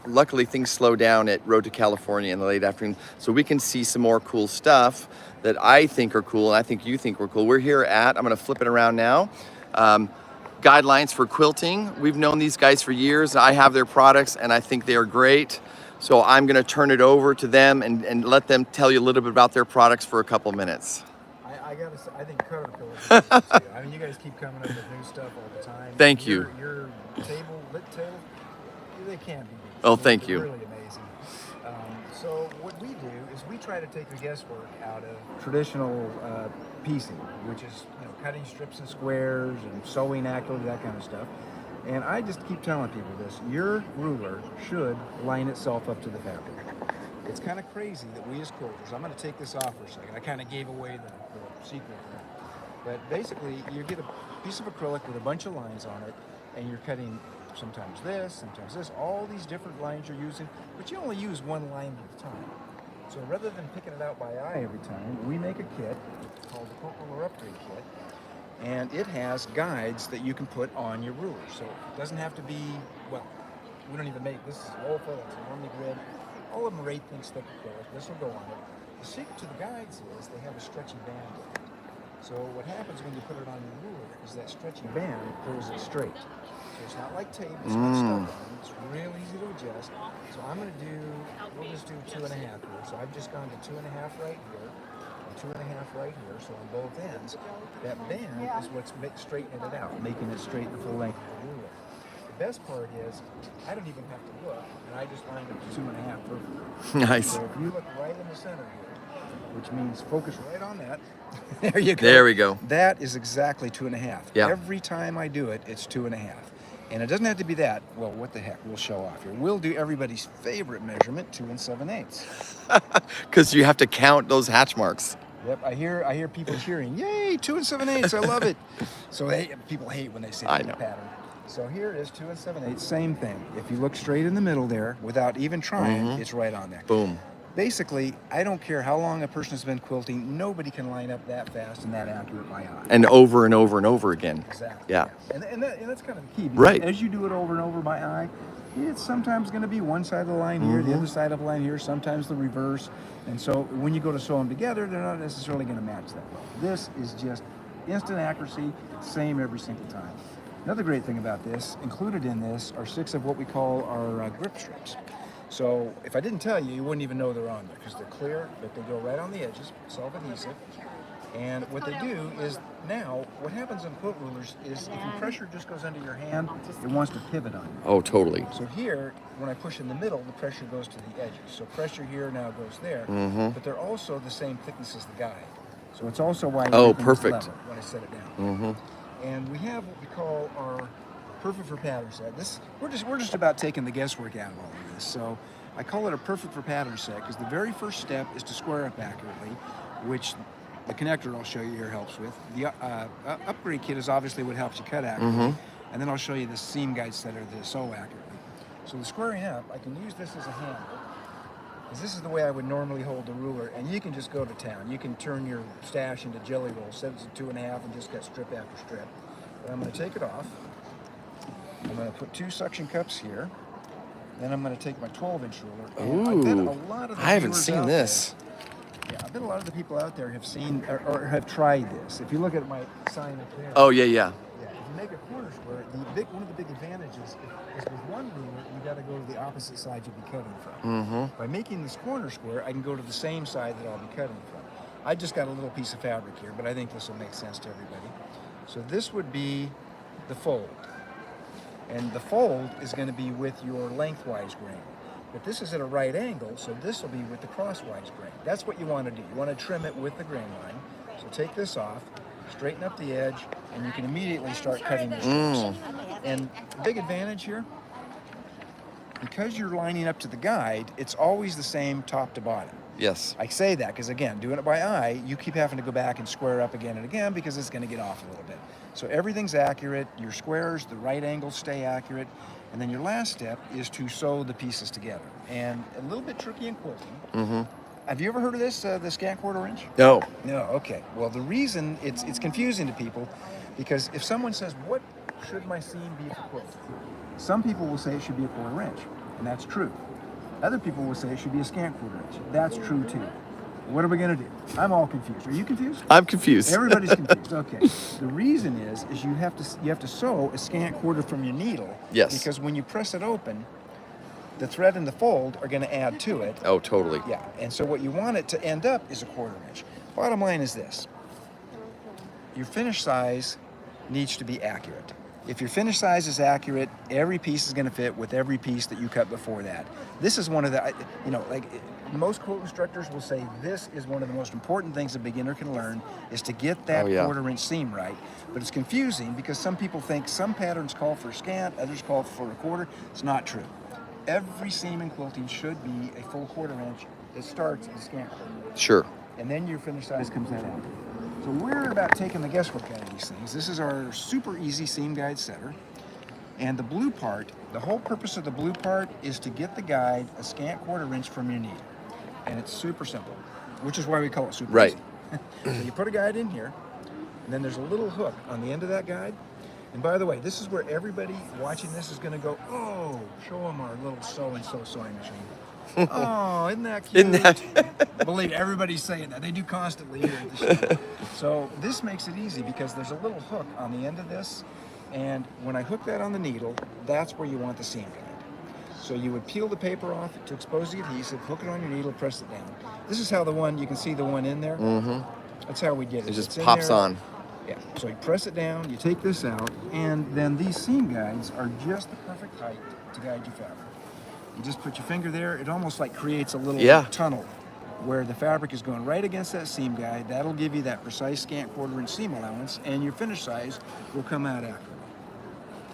luckily things slow down at Road to California in the late afternoon, so we can see some more cool stuff that I think are cool, and I think you think were cool. We're here at, I'm gonna flip it around now, Guidelines for Quilting. We've known these guys for years. I have their products and I think they are great. So I'm gonna turn it over to them and let them tell you a little bit about their products for a couple minutes. I gotta say, I think CutterPillar is awesome too. I mean, you guys keep coming up with new stuff all the time. Thank you. Your lit table, they can't be beat. Oh, thank you. They're really amazing. So what we do is we try to take the guesswork out of traditional piecing, which is cutting strips and squares and sewing accurately, that kind of stuff. And I just keep telling people this: your ruler should line itself up to the fabric. It's kind of crazy that we as quilters, I'm going to take this off for a second. I kind of gave away the secret. But basically, you get a piece of acrylic with a bunch of lines on it, and you're cutting sometimes this, all these different lines you're using, but you only use one line at a time. So rather than picking it out by eye every time, we make a kit called the CutterPillar Upgrade Kit, and it has guides that you can put on your ruler. So it doesn't have to be, well, we don't even make, this is roll fill, it's a normally grid. All of them are 8-inch thick acrylic. This will go on it. The secret to the guides is they have a stretchy band in it. So what happens when you put it on your ruler is that stretchy band pulls it straight. So it's not like tape, it's not stuck on. It's real easy to adjust. So I'm going to do, we'll just do 2.5 here. So I've just gone to 2.5 right here, and 2.5 right here. So on both ends, that band is what's straightening it out, making it straight the full length of the ruler. The best part is, I don't even have to look, and I just lined up to 2.5 perfectly. Nice. So if you look right in the center here, which means focus right on that. There you go. There we go. That is exactly 2.5. Yeah. Every time I do it, it's 2.5. And it doesn't have to be that. Well, what the heck? We'll show off here. We'll do everybody's favorite measurement, 2 7/8. Because you have to count those hatch marks. Yep, I hear people cheering. Yay, 2 7/8. I love it. So people hate when they say I the know. pattern. So here it is, 2 7/8. Same thing. If you look straight in the middle there, without even trying, it's right on there. Boom. Basically, I don't care how long a person has been quilting, nobody can line up that fast and that accurate by eye. And over and over and over again. Exactly. Yeah. And that's kind of the key. Because Right. as you do it over and over by eye, it's sometimes going to be one side of the line here, the other side of the line here, sometimes the reverse. And so when you go to sew them together, they're not necessarily going to match that well. This is just instant accuracy, same every single time. Another great thing about this, included in this, are 6 of what we call our grip strips. So if I didn't tell you, you wouldn't even know they're on there because they're clear, but they go right on the edges, self-adhesive. And what they do is now, what happens in quilt rulers is if your pressure just goes under your hand, it wants to pivot on you. Oh, totally. So here, when I push in the middle, the pressure goes to the edges. So pressure here now goes there, but they're also the same thickness as the guide. So it's also why perfect. level when I set it down. And we have what we call our Perfect for Pattern set. This we're just about taking the guesswork out of all of this. So I call it a Perfect for Pattern set because the very first step is to square up accurately, which the connector I'll show you here helps with. The upgrade kit is obviously what helps you cut accurately, and then I'll show you the seam guide setter that sew accurately. So the squaring up, I can use this as a handle, because this is the way I would normally hold the ruler, and you can just go to town. You can turn your stash into jelly rolls, set it to 2.5, and just cut strip after strip. But I'm going to take it off. I'm going to put 2 suction cups here. Then I'm going to take my 12-inch ruler. And I bet a lot of the I haven't viewers seen out this. there, I bet a lot of the people out there have seen or have tried this. If you look at my sign up there. Oh, yeah. If you make a corner square, one of the big advantages is with one ruler, you got to go to the opposite side you'll be cutting from. By making this corner square, I can go to the same side that I'll be cutting from. I just got a little piece of fabric here, but I think this will make sense to everybody. So this would be the fold. And the fold is going to be with your lengthwise grain. But this is at a right angle, so this will be with the crosswise grain. That's what you want to do. You want to trim it with the grain line. So take this off, straighten up the edge, and you can immediately start cutting your strips. And the big advantage here, because you're lining up to the guide, it's always the same top to bottom. Yes. I say that because, again, doing it by eye, you keep having to go back and square up again and again because it's going to get off a little bit. So everything's accurate. Your squares, the right angles stay accurate. And then your last step is to sew the pieces together. And a little bit tricky in quilting. Have you ever heard of this, the scant quarter inch? No. No, okay. Well, the reason it's confusing to people, because if someone says, what should my seam be for quilting? Some people will say it should be a 1/4 inch. and that's true. Other people will say it should be a scant 1/4 inch. That's true too. What are we going to do? I'm all confused. Are you confused? I'm confused. Everybody's confused. Okay. The reason is you have to sew a scant 1/4 from your needle. Yes. Because when you press it open, the thread and the fold are going to add to it. Oh, totally. Yeah. And so what you want it to end up is a 1/4 inch. Bottom line is this: your finish size needs to be accurate. If your finish size is accurate, every piece is going to fit with every piece that you cut before that. This is one of the, like most quilt instructors will say, this is one of the most important things a beginner can learn is to get that 1/4 inch seam right. But it's confusing because some people think some patterns call for scant, others call for a 1/4. It's not true. Every seam in quilting should be a full 1/4 inch. It starts at scant 1/4. Sure. And then your finish size comes that out. So we're about taking the guesswork out of these things. This is our super easy seam guide setter. And the blue part, the whole purpose of the blue part is to get the guide a scant 1/4 inch from your needle. And it's super simple, which is why we call it super Right. easy. So you put a guide in here, and then there's a little hook on the end of that guide. And by the way, this is where everybody watching this is going to go, oh, show them our little so-and-so sewing machine. Oh, isn't that cute? Isn't that? Believe it, everybody's saying that. They do constantly here at the show. So this makes it easy because there's a little hook on the end of this. And when I hook that on the needle, that's where you want the seam guide. So you would peel the paper off to expose the adhesive, hook it on your needle, press it down. This is how you can see the one in there. Mm-hmm. That's how we get it. It just It's in pops there. on. Yeah, so you press it down, you take this out, and then these seam guides are just the perfect height to guide your fabric. You just put your finger there, it almost like creates a little tunnel where the fabric is going right against that seam guide. That'll give you that precise scant 1/4 inch seam allowance, and your finish size will come out accurately.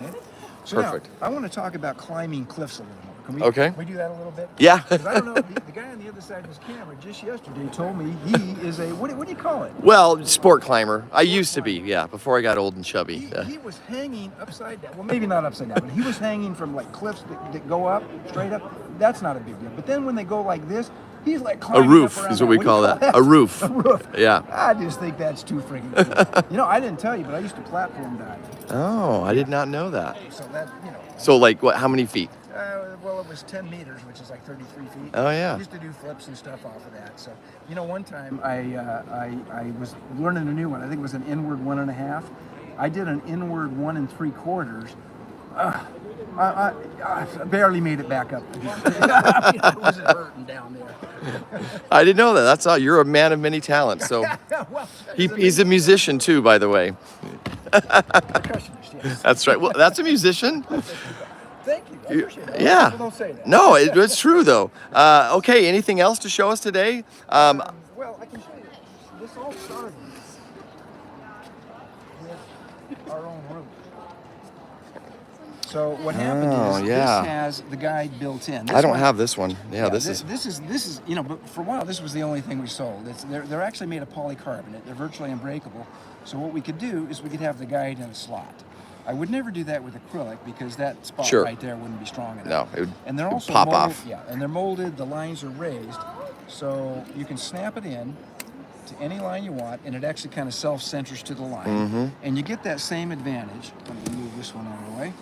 Okay? So Perfect. now, I want to talk about climbing cliffs a little more. Can we do that a little bit? Yeah. 'Cause I don't know, the guy on the other side of his camera just yesterday told me he is a, what do you call it? Well, sport climber. I used to be, before I got old and chubby. He was hanging upside down. Well, maybe not upside down, but he was hanging from like cliffs that go up, straight up. That's not a big deal. But then when they go like this, he's like A climbing roof up around is what we do you call that. that. A roof. A roof. Yeah. I just think that's too freaking cool. I didn't tell you, but I used to platform dive. Oh, I did not know that. So that, So like what? How many feet? Well, it was 10 meters, which is like 33 feet. Oh, yeah. I used to do flips and stuff off of that. So, one time I was learning a new one. I think it was an inward 1.5. I did an inward 1 3/4. I barely made it back up. I was hurting down there. I didn't know that. That's all. You're a man of many talents. So Well, he's a musician too, by the way. percussionist, yes. That's right. Well, that's a musician. Thank you. I appreciate that. Yeah. People don't say that. No, it's true though. Okay. Anything else to show us today? Well, I can show you. This all started with our own room. So what happened is this has the guide built in. I don't have this one. Yeah, this is. This is but for a while this was the only thing we sold. They're actually made of polycarbonate. They're virtually unbreakable. So what we could do is we could have the guide in a slot. I would never do that with acrylic because that spot right there wouldn't be strong enough. No, it would, and they're also pop molded, off. Yeah, and they're molded. The lines are raised, so you can snap it in to any line you want, and it actually kind of self-centers to the line. Mm-hmm. And you get that same advantage. Let me move this one out of the way.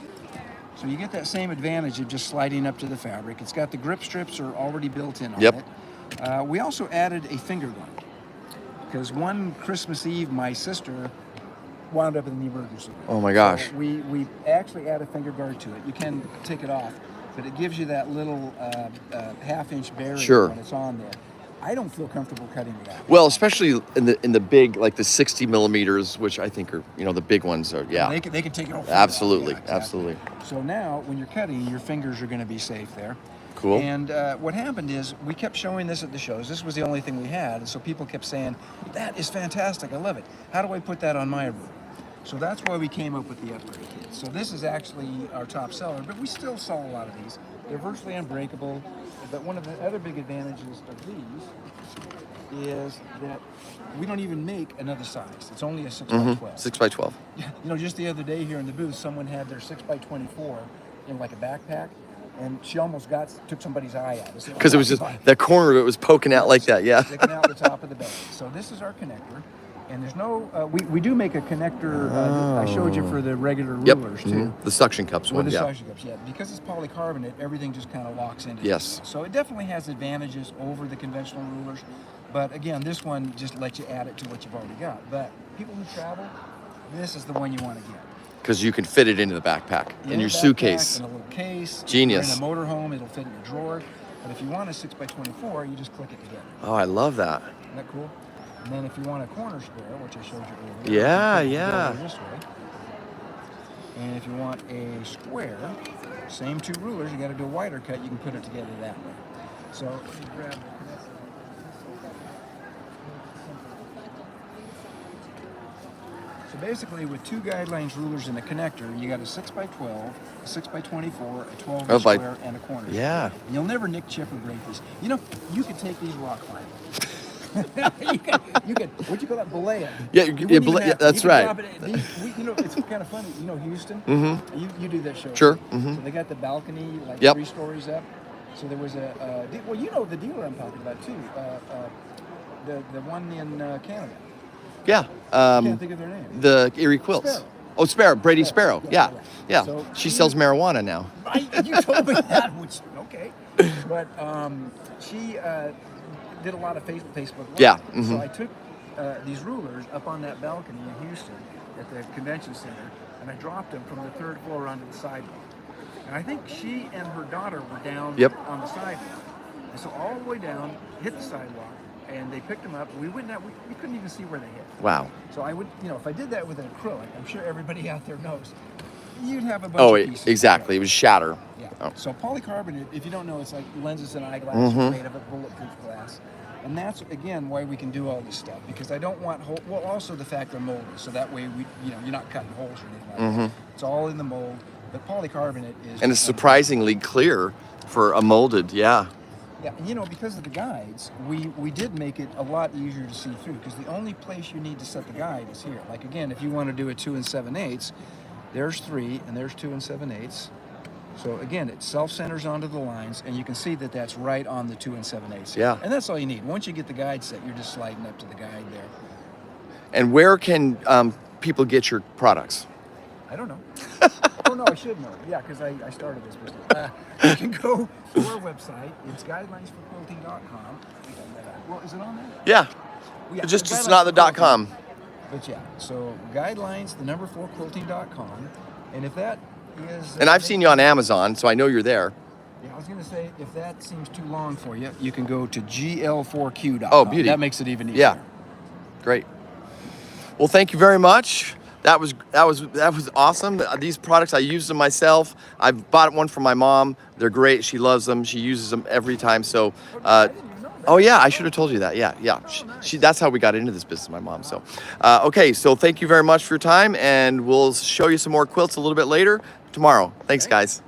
So you get that same advantage of just sliding up to the fabric. It's got the grip strips are already built in on it. We also added a finger gun because one Christmas Eve, my sister wound up in the emergency room. Oh my gosh. So we actually add a finger guard to it. You can take it off, but it gives you that little half-inch barrier when it's on there. I don't feel comfortable cutting it out. Well, especially in the big, like the 60 millimeters, which I think are, the big ones are, They can take it off. Absolutely, Yeah, exactly. absolutely. So now, when you're cutting, your fingers are going to be safe there. Cool. And what happened is we kept showing this at the shows. This was the only thing we had, and so people kept saying, "That is fantastic! I love it. How do I put that on my room?" So that's why we came up with the upgrade kit. So this is actually our top seller, but we still sell a lot of these. They're virtually unbreakable. But one of the other big advantages of these is that we don't even make another size. It's only a 6x12. 6x12. Just the other day here in the booth, someone had their 6x24 in like a backpack, and she almost took somebody's eye out. Because it was just, that corner of it was poking out like that, Sticking out the top of the belly. So this is our connector. And there's no, we do make a connector, I showed you for the regular Yep. rulers too. The suction cups With one, the yeah. suction cups, yeah. Because it's polycarbonate, everything just kind of locks into Yes. it. So it definitely has advantages over the conventional rulers. But again, this one just lets you add it to what you've already got. But people who travel, this is the one you want to get. Because you can fit it into the backpack, in your backpack, suitcase. in a little case. Genius. If you're in a motorhome, it'll fit in your drawer. But if you want a 6x24, you just click it together. Oh, I love that. Isn't that cool? And then if you want a corner square, which I showed you earlier, Yeah, you can yeah. go this way. And if you want a square, same two rulers, you got to do a wider cut, you can put it together that way. So you grab the So basically, with two guidelines rulers and a connector, you got a 6x12, a 6x24, a 12 Oh, square, and a corner Yeah. square. And you'll never nick, chip, or break these. You know, you could take these rock climbing. you could, what'd you call that? Belay it. Yeah, You wouldn't even have to. that's You could right. drop it- you know, it's kind of funny. You know Houston? Mm-hmm. You do that show. Sure. right? Mhm. So they got the balcony, like Yep. 3 stories up. So there was well, you know the dealer I'm talking about too. The one in Canada. Yeah. I can't think of their name. The Erie Quilts. Sparrow. Oh, Sparrow. Brady Sparrow. Yeah. Yeah. So She sells marijuana now. You told me that, which, okay. But she did a lot of Facebook Live. Yeah, So mhm. I took these rulers up on that balcony in Houston at the convention center, and I dropped them from the 3rd floor onto the sidewalk. And I think she and her daughter were down Yep. on the sidewalk. And so all the way down, hit the sidewalk, and they picked them up. We wouldn't have, we couldn't even see where they hit. Wow. So I would, you know, if I did that with an acrylic, I'm sure everybody out there knows, you'd have a bunch Oh, of pieces. exactly. It would shatter. Yeah. Oh. So polycarbonate, if you don't know, it's like lenses and eyeglasses Mhm. made of it, bulletproof glass. And that's, again, why we can do all this stuff. Because I don't want, well, also the fact they're molded. So that way, you're not cutting holes or anything like that. It's all in the mold. But polycarbonate is... And it's surprisingly clear for a molded, yeah. Yeah, and because of the guides, we did make it a lot easier to see through, because the only place you need to set the guide is here. Like again, if you want to do a 2 7/8, there's 3 and there's 2 7/8. So again, it self-centers onto the lines, and you can see that that's right on the 2 7/8. Yeah. And that's all you need. Once you get the guide set, you're just sliding up to the guide there. And where can people get your products? I don't know. Oh no, I should know. Yeah, because I started this business. You can go to our website. It's guidelinesforquilting.com. Well, is it on there? Yeah. Well, yeah, Just guidelines it's not for the quilting. .com. But yeah, so guidelines, the number 4 quilting.com. And if that is... And I've seen you on Amazon, so I know you're there. Yeah, I was going to say, if that seems too long for you, you can go to gl4q.com. Oh, beauty. That makes it even easier. Yeah. Great. Well, thank you very much. That was awesome. These products, I use them myself. I bought one for my mom. They're great. She loves them. She uses them every time. So, I didn't even know that. oh yeah, I should have told you that. Yeah, yeah. That's how we got into this business, my mom. So, okay. So thank you very much for your time, and we'll show you some more quilts a little bit later tomorrow. Thanks, guys.